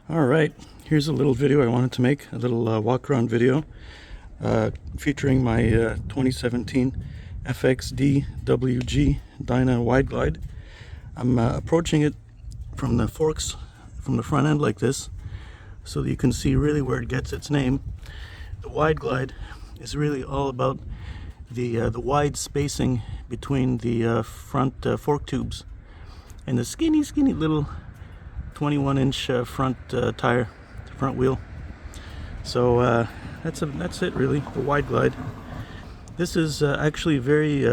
All right, here's a little video I wanted to make, a little walk around video featuring my 2017 FXD WG Dyna Wide Glide. I'm approaching it from the forks from the front end like this so that you can see really where it gets its name. The Wide Glide is really all about the wide spacing between the front fork tubes and the skinny little 21-inch front tire, front wheel. So that's it really, the Wide Glide. This is actually a very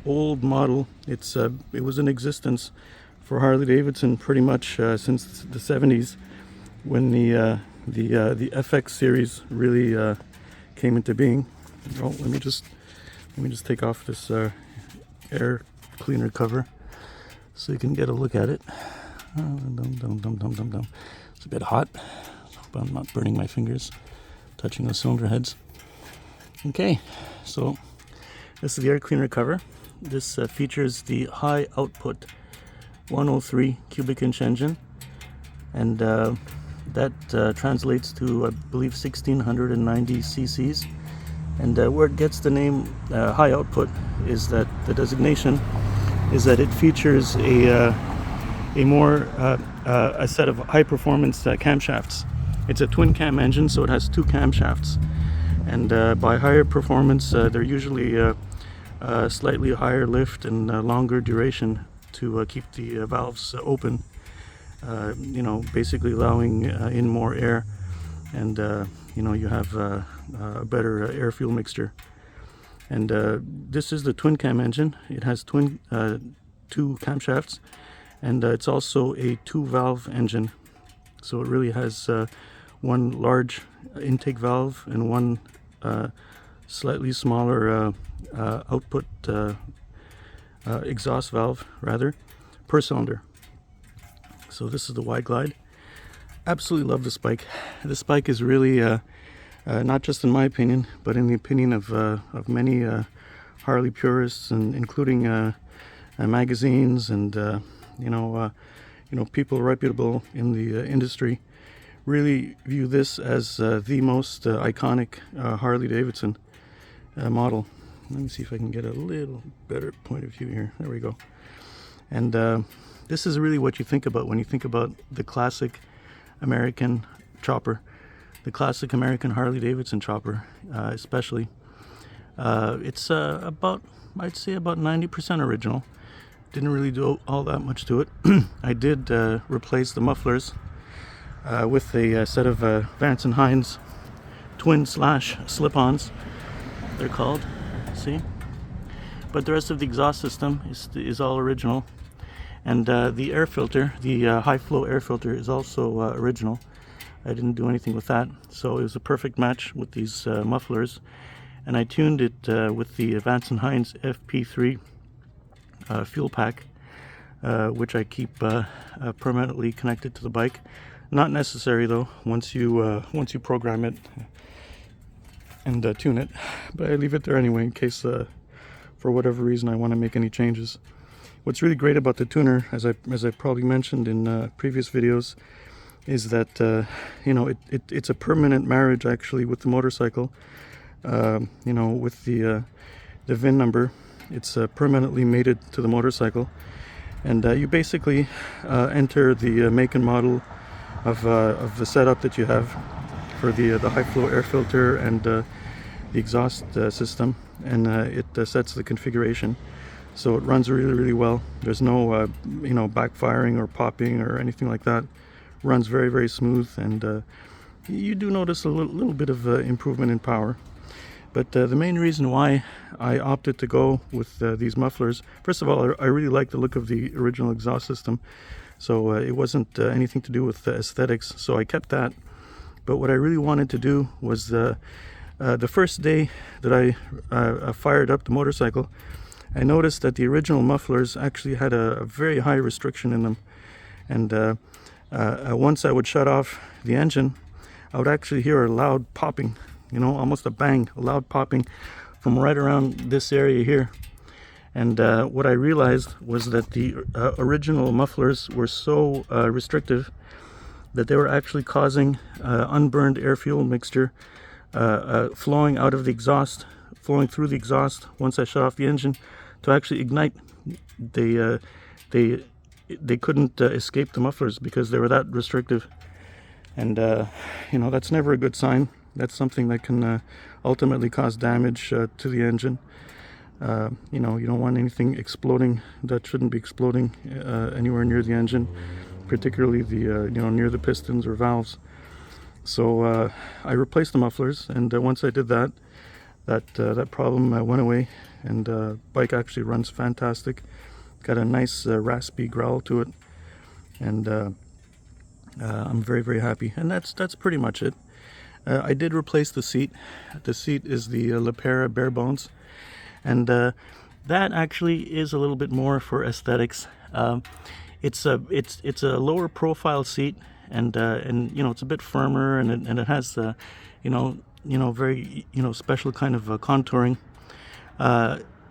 old model. It was in existence for Harley Davidson pretty much since the 70s, when the FX series really came into being. Oh, let me just take off this air cleaner cover so you can get a look at it. It's a bit hot, but I'm not burning my fingers touching the cylinder heads. Okay, so this is the air cleaner cover. This features the high output 103 cubic inch engine, and that translates to, I believe, 1690 cc's. And where it gets the name high output is that the designation is that it features a set of high performance camshafts. It's a twin cam engine, so it has two camshafts, and by higher performance they're usually slightly higher lift and longer duration to keep the valves open, basically allowing in more air, and you have a better air fuel mixture. And this is the twin cam engine. It has two camshafts, and it's also a two valve engine, so it really has one large intake valve and one slightly smaller output exhaust valve per cylinder. So this is the Wide Glide. Absolutely love this bike. This bike is really not just in my opinion, but in the opinion of many Harley purists, and including magazines and people reputable in the industry, really view this as the most iconic Harley Davidson model. Let me see if I can get a little better point of view here. There we go. And this is really what you think about when you think about the classic American chopper, the classic American Harley Davidson chopper, especially. It's I'd say about 90% original. Didn't really do all that much to it. I did replace the mufflers with a set of Vance & Hines twin slash slip-ons, they're called. See? But the rest of the exhaust system is all original. And the air filter, the high flow air filter, is also original. I didn't do anything with that, so it was a perfect match with these mufflers. And I tuned it with the Vance & Hines FP3 fuel pack, which I keep permanently connected to the bike. Not necessary though, once you program it and tune it, but I leave it there anyway in case for whatever reason I want to make any changes. What's really great about the tuner, as I probably mentioned in previous videos, is that it's a permanent marriage actually with the motorcycle. With the VIN number, it's permanently mated to the motorcycle, and you basically enter the make and model of the setup that you have for the high flow air filter and the exhaust system, and it sets the configuration. So it runs really well. There's no backfiring or popping or anything like that. Runs very smooth, and you do notice a little bit of improvement in power. But the main reason why I opted to go with these mufflers, first of all, I really like the look of the original exhaust system, so it wasn't anything to do with aesthetics, so I kept that. But what I really wanted to do was the first day that I fired up the motorcycle, I noticed that the original mufflers actually had a very high restriction in them, and once I would shut off the engine, I would actually hear a loud popping, almost a bang, a loud popping from right around this area here. And what I realized was that the original mufflers were so restrictive that they were actually causing unburned air-fuel mixture flowing out of the exhaust, flowing through the exhaust once I shut off the engine to actually ignite. They couldn't escape the mufflers because they were that restrictive. And you know, that's never a good sign. That's something that can ultimately cause damage to the engine. You know, you don't want anything exploding that shouldn't be exploding anywhere near the engine, particularly the you know, near the pistons or valves. So I replaced the mufflers, and once I did that, that problem went away, and bike actually runs fantastic. Got a nice raspy growl to it, and I'm very, very happy. And that's pretty much it. I did replace the seat. The seat is the Lepera bare bones, and that actually is a little bit more for aesthetics. It's a lower profile seat, and you know, it's a bit firmer, and it has you know, very, you know, special kind of contouring.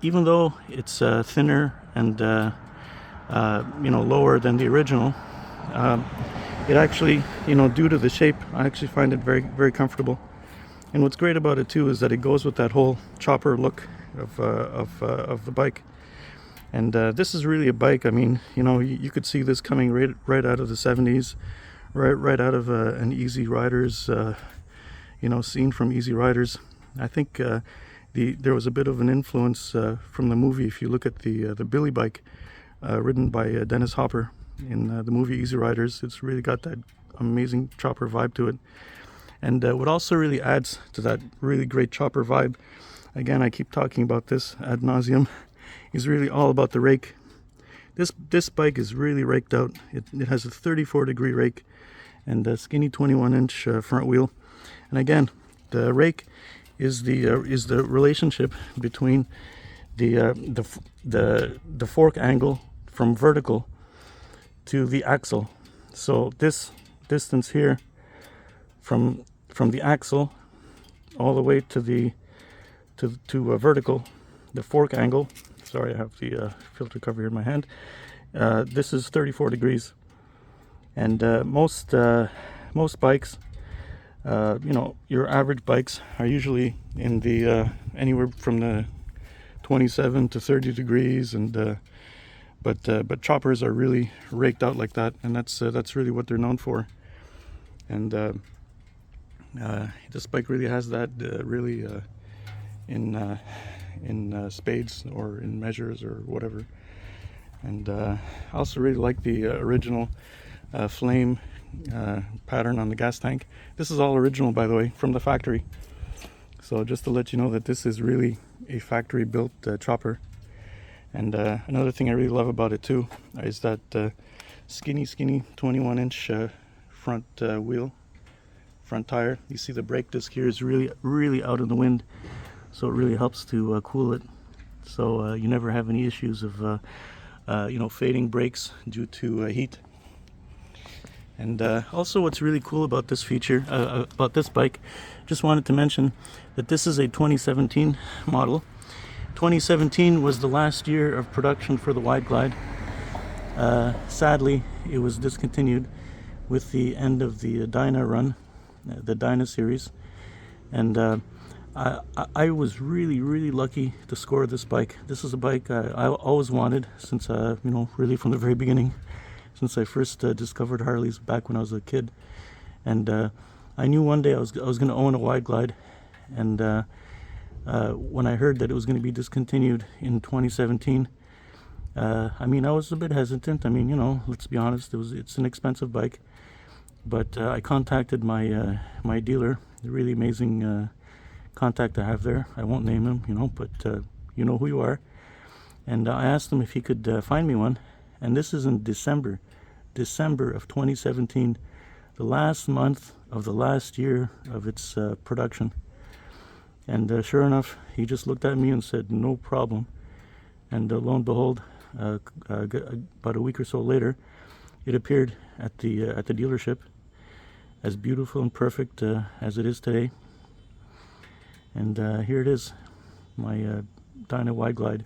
Even though it's thinner and you know, lower than the original, it actually, you know, due to the shape, I actually find it very, very comfortable. And what's great about it too is that it goes with that whole chopper look of the bike. And this is really a bike. I mean, you know, you could see this coming right out of the 70s, right out of an Easy Riders, you know, scene from Easy Riders. I think there was a bit of an influence from the movie. If you look at the Billy bike ridden by Dennis Hopper in the movie Easy Riders, it's really got that amazing chopper vibe to it. And what also really adds to that really great chopper vibe, again, I keep talking about this ad nauseum, is really all about the rake. This bike is really raked out. It has a 34-degree rake and a skinny 21-inch front wheel. And again, the rake is the relationship between the fork angle from vertical to the axle. So this distance here from the axle all the way to vertical, the fork angle. Sorry, I have the filter cover here in my hand. This is 34 degrees, and most bikes, you know, your average bikes are usually in the anywhere from the 27 to 30 degrees, and but choppers are really raked out like that, and that's really what they're known for. And this bike really has that really in spades or in measures or whatever. And I also really like the original flame pattern on the gas tank. This is all original, by the way, from the factory. So just to let you know that this is really a factory built chopper. And another thing I really love about it too is that skinny 21-inch front wheel, front tire. You see the brake disc here is really out in the wind, so it really helps to cool it. So you never have any issues of you know, fading brakes due to heat. And also what's really cool about this feature, about this bike, just wanted to mention that this is a 2017 model. 2017 was the last year of production for the Wide Glide. Sadly, it was discontinued with the end of the Dyna run, the Dyna series. And I was really lucky to score this bike. This is a bike I always wanted since, you know, really from the very beginning, since I first discovered Harleys back when I was a kid. And I knew one day I was going to own a Wide Glide. And when I heard that it was going to be discontinued in 2017, I mean, I was a bit hesitant. I mean, you know, let's be honest, it's an expensive bike. But I contacted my my dealer, the really amazing contact I have there. I won't name him, you know, but you know who you are. And I asked him if he could find me one. And this is in December of 2017, the last month of the last year of its production. And sure enough, he just looked at me and said, no problem. And lo and behold, about a week or so later, it appeared at the dealership, as beautiful and perfect as it is today. And here it is, my Dyna Wide Glide.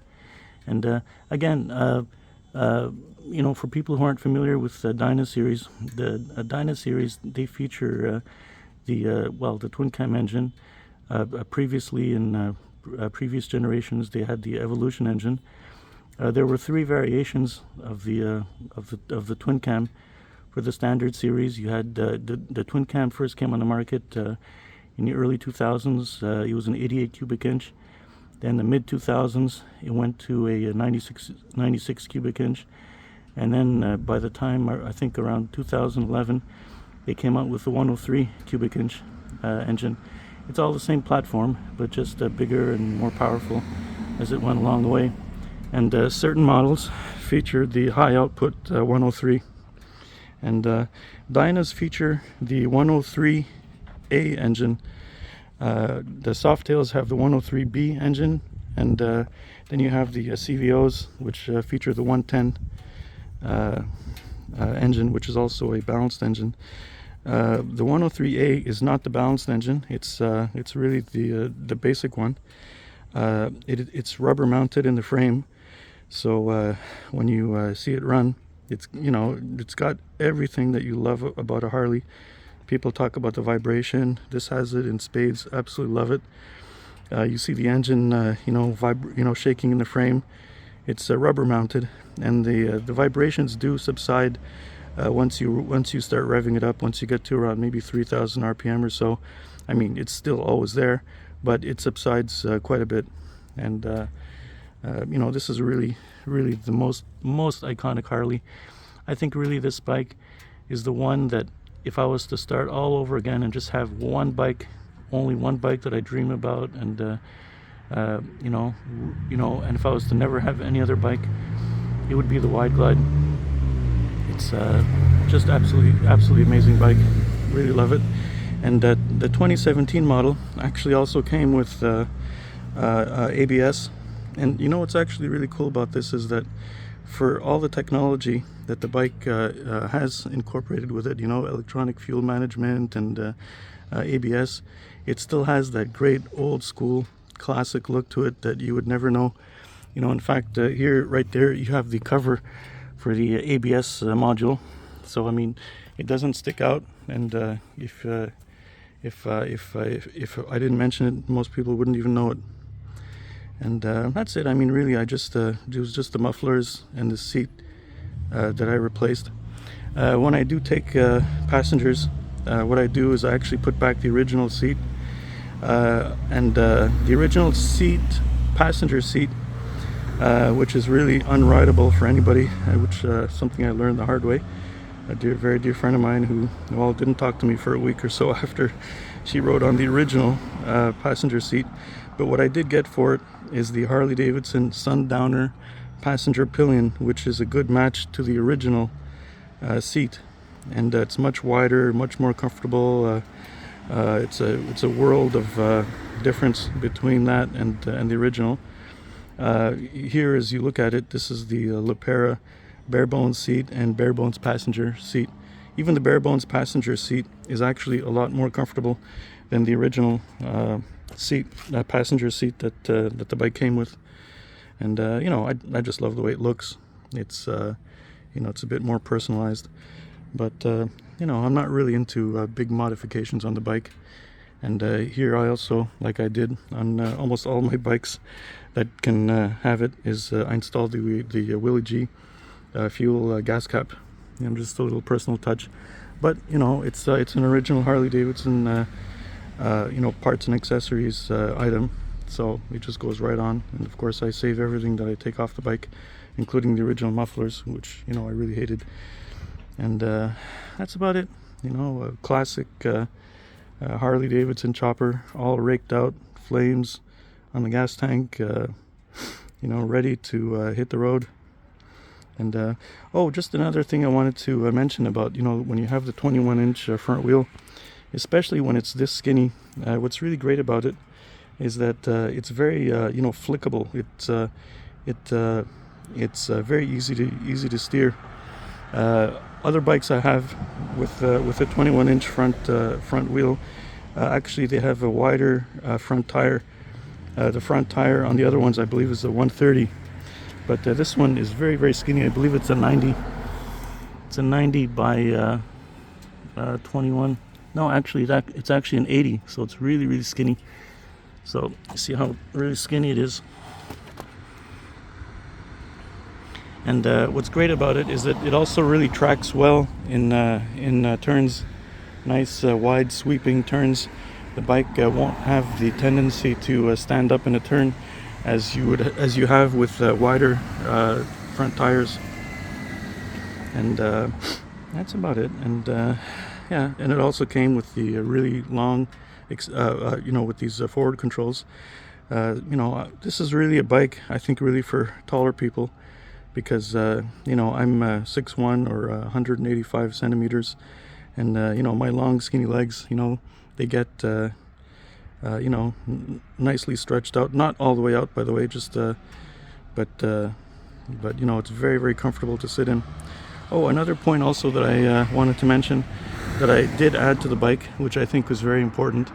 And again, You know, for people who aren't familiar with the Dyna series, the Dyna series, they feature the twin cam engine. Previously in previous generations, they had the Evolution engine. There were three variations of the twin cam. For the standard series, you had the twin cam first came on the market in the early 2000s. It was an 88 cubic inch. Then the mid 2000s, it went to a 96 cubic inch. And then by the time, I think around 2011, they came out with the 103 cubic inch engine. It's all the same platform, but just bigger and more powerful as it went along the way. And certain models featured the high output 103. And Dyna's feature the 103A engine. The Softails have the 103B engine, and then you have the CVOs, which feature the 110 engine, which is also a balanced engine. The 103A is not the balanced engine. It's really the basic one. It's rubber mounted in the frame, so when you see it run, it's got everything that you love about a Harley. People talk about the vibration. This has it in spades. Absolutely love it. You see the engine, shaking in the frame. It's rubber mounted, and the vibrations do subside once you start revving it up. Once you get to around maybe 3,000 RPM or so, I mean, it's still always there, but it subsides quite a bit. And this is really the most iconic Harley. I think really this bike is the one that, if I was to start all over again and just have one bike, only one bike that I dream about, and and if I was to never have any other bike, it would be the Wide Glide. It's just absolutely amazing bike. Really love it. And the 2017 model actually also came with ABS. And what's actually really cool about this is that for all the technology that the bike has incorporated with it, electronic fuel management and ABS, it still has that great old school classic look to it that you would never know. In fact, here, right there, you have the cover for the ABS module. So, I mean, it doesn't stick out. And if I didn't mention it, most people wouldn't even know it. And that's it. I mean, really, it was just the mufflers and the seat that I replaced. When I do take passengers, what I do is I actually put back the original seat. And the original seat, passenger seat, which is really unrideable for anybody, which something I learned the hard way. A very dear friend of mine who didn't talk to me for a week or so after she rode on the original passenger seat. But what I did get for it is the Harley Davidson Sundowner passenger pillion, which is a good match to the original seat, and it's much wider, much more comfortable. It's a world of difference between that and the original. Here, as you look at it, this is the Lepera bare bones seat and bare bones passenger seat. Even the bare bones passenger seat is actually a lot more comfortable than the original seat, passenger seat that the bike came with. And I just love the way it looks. It's it's a bit more personalized, but I'm not really into big modifications on the bike. And here I also, like I did on almost all my bikes that can have it, is I installed the Willie G fuel gas cap. Just a little personal touch, but it's an original Harley Davidson parts and accessories item, so it just goes right on. And of course I save everything that I take off the bike, including the original mufflers, which I really hated. And that's about it. A classic Harley Davidson chopper, all raked out, flames on the gas tank, ready to hit the road. And just another thing I wanted to mention about when you have the 21-inch front wheel, especially when it's this skinny, what's really great about it is that it's very flickable. It's very easy to steer. Other bikes I have with a 21-inch front wheel, actually they have a wider front tire. The front tire on the other ones, I believe, is a 130. But this one is very, very skinny. I believe it's a 90. It's a 90 by 21. No, actually, it's actually an 80. So it's really, really skinny. So you see how really skinny it is. And what's great about it is that it also really tracks well in turns. Nice wide sweeping turns. The bike won't have the tendency to stand up in a turn as you have with wider front tires. And that's about it. And yeah, and it also came with the really long, with these forward controls. This is really a bike, I think, really for taller people, because I'm 6'1" or 185 centimeters, and my long skinny legs, they get nicely stretched out, not all the way out, by the way, just but it's very, very comfortable to sit in. Oh, another point also that I wanted to mention that I did add to the bike, which I think was very important,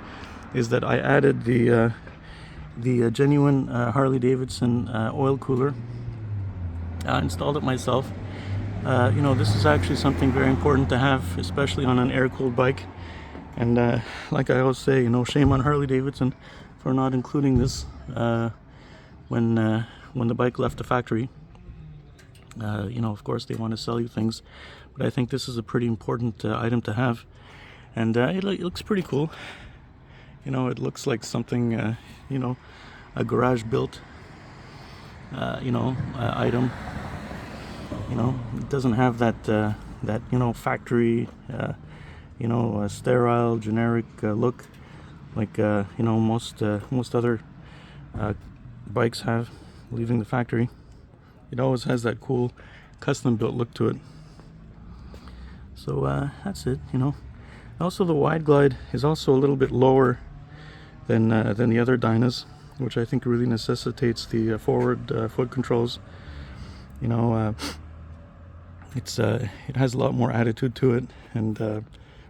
is that I added the genuine Harley Davidson oil cooler. I installed it myself. This is actually something very important to have, especially on an air-cooled bike. And like I always say, shame on Harley Davidson for not including this when the bike left the factory. Of course they want to sell you things, but I think this is a pretty important item to have. And it looks pretty cool. It looks like something, a garage built, item. It doesn't have that factory, sterile, generic look like most other bikes have leaving the factory. It always has that cool custom built look to it. So that's it. Also, the Wide Glide is also a little bit lower than the other Dynas, which I think really necessitates the forward foot controls. It has a lot more attitude to it, and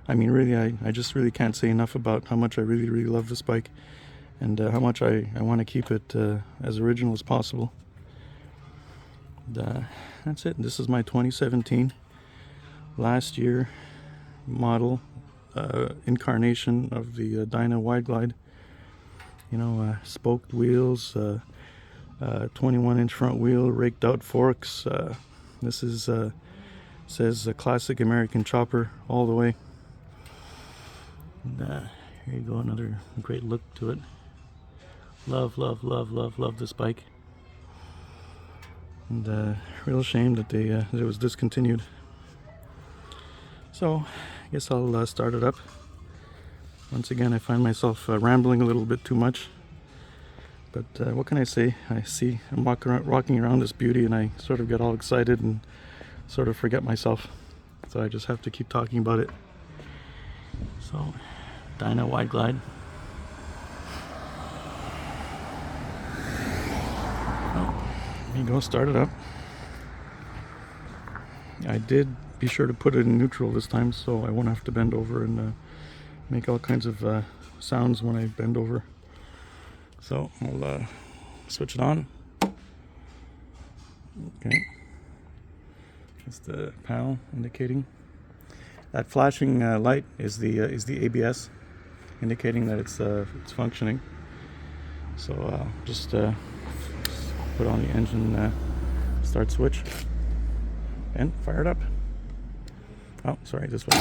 really, I just really can't say enough about how much I really, really love this bike, and how much I want to keep it as original as possible. And, that's it. This is my 2017 last year model incarnation of the Dyna Wide Glide. Spoked wheels, 21-inch front wheel, raked out forks. This is says a classic American chopper all the way. And, here you go, another great look to it. Love, love, love, love, love this bike. And real shame that that it was discontinued. So I guess I'll start it up. Once again, I find myself rambling a little bit too much, but what can I say? I'm walking around this beauty, and I sort of get all excited and sort of forget myself. So I just have to keep talking about it. So, Dyna Wide Glide. Oh, there you go, start it up. I did be sure to put it in neutral this time, so I won't have to bend over and make all kinds of sounds when I bend over. So I'll switch it on. Okay, that's the panel indicating. That flashing light is the ABS, indicating that it's functioning. So just put on the engine start switch and fire it up. Oh, sorry, this way.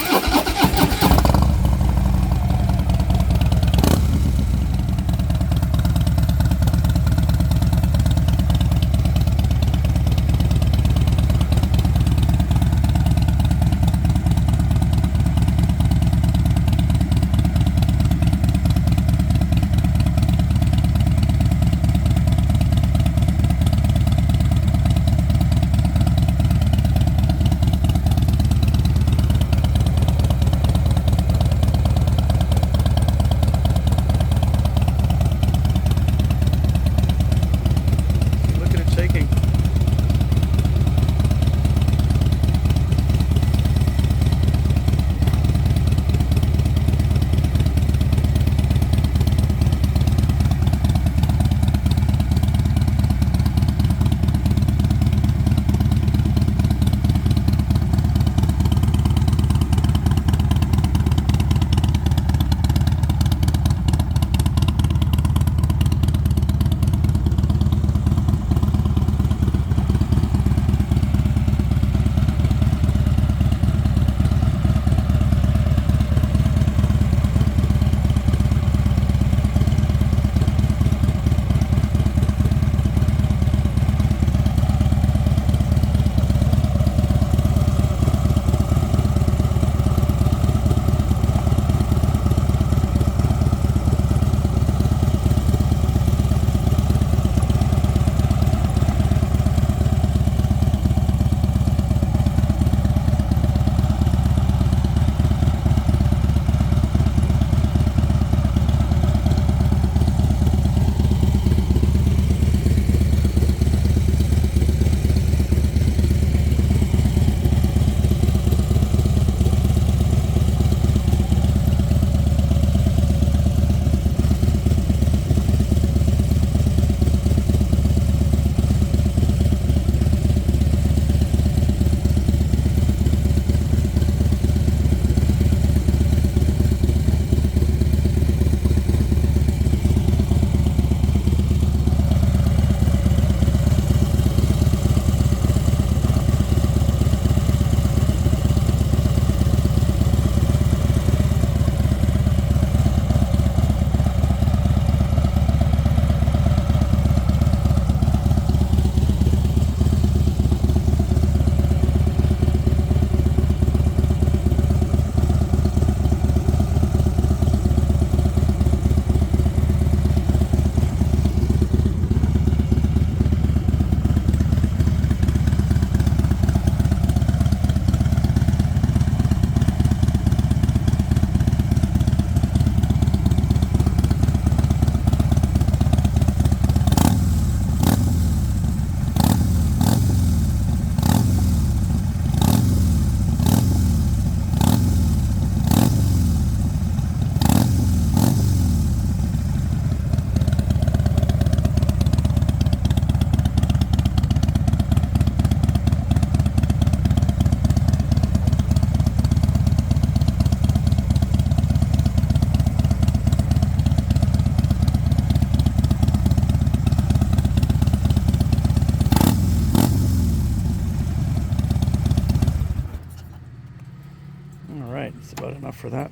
about enough for that.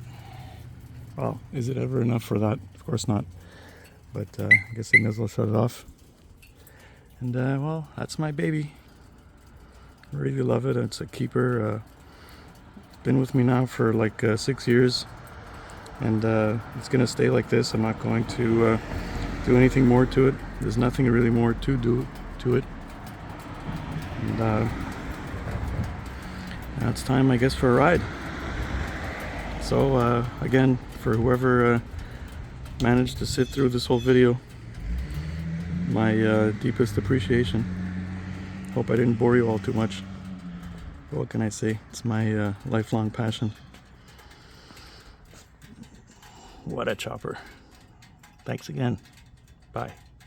Well, is it ever enough for that? Of course not. But I guess I may as well shut it off. And well, that's my baby. I really love it. It's a keeper. It's been with me now for like 6 years. And it's going to stay like this. I'm not going to do anything more to it. There's nothing really more to do to it. And now it's time, I guess, for a ride. So again, for whoever managed to sit through this whole video, my deepest appreciation. Hope I didn't bore you all too much. But what can I say? It's my lifelong passion. What a chopper. Thanks again. Bye.